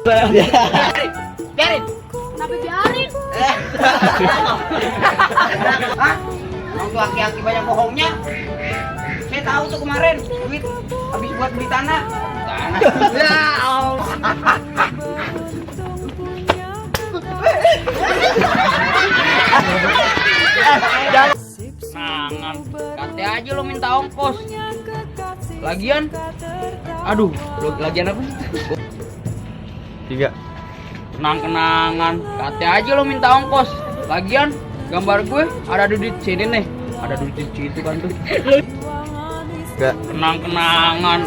Biarin. Kenapa biarin? Hah? Orang tuh aki-aki banyak bohongnya. Saya tahu tuh kemarin duit habis buat beli tanah. Tanah. Ya Allah. Nangan, kate aja lo minta ongkos. Lagian, aduh, lagian apa sih? 3. Kenang-kenangan, kate aja lo minta ongkos. Lagian, gambar gue ada di sini nih, ada di situ kan tuh. Enggak. Kenang-kenangan,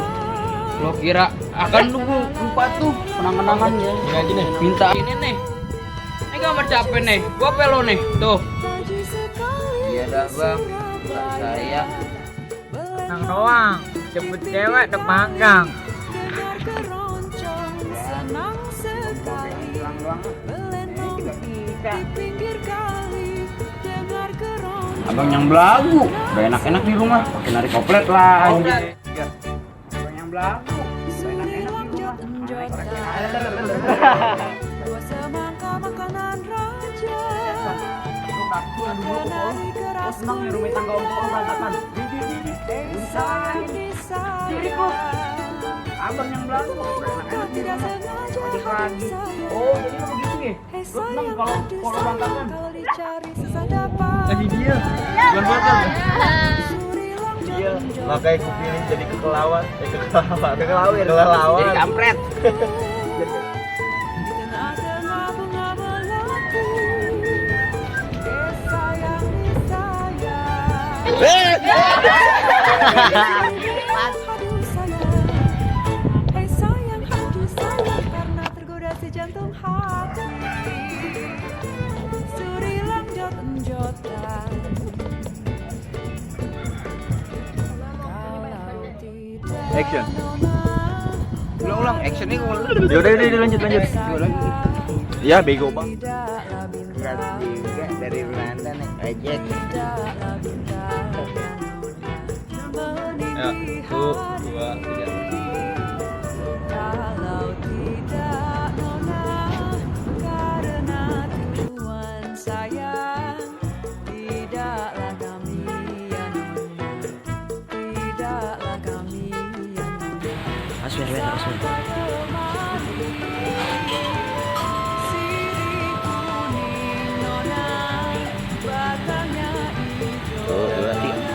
lo kira akan tunggu lupa tuh kenang-kenangan ya? Ini nih. Minta ini nih. Ini gambar capek nih, gua pelo nih, tuh. Iya dah bang, bukan saya. Nang doang, jemput cewek depanggang. Abang yang belagu, udah enak-enak di rumah, pakai narik koplet lah. Abang yang belagu, udah enak-enak di rumah. Senang nih rumah tangga untuk berantakan. Abang yang belagu, udah enak-enak di rumah. Ojek lagi. Oh, jadi lo begitu ya? Lo senang kalau berantakan. Lagi dia. Bukan bakal. Iya, makanya gue pilih jadi kekelawar. Kelelawar. Jadi kampret. Action. Ulang-ulang, action nih gue. Yaudah, lanjut. Iya, bego bang. Berat juga dari Belanda nih, ojek. Ya, 1, 2, 3. Kalau tidak nona, karena tujuan sayang, tidaklah kami yang nona, tidaklah kami yang nona. Aswir. Sirih kuning nona, batangnya hijau. 1, 2, 3.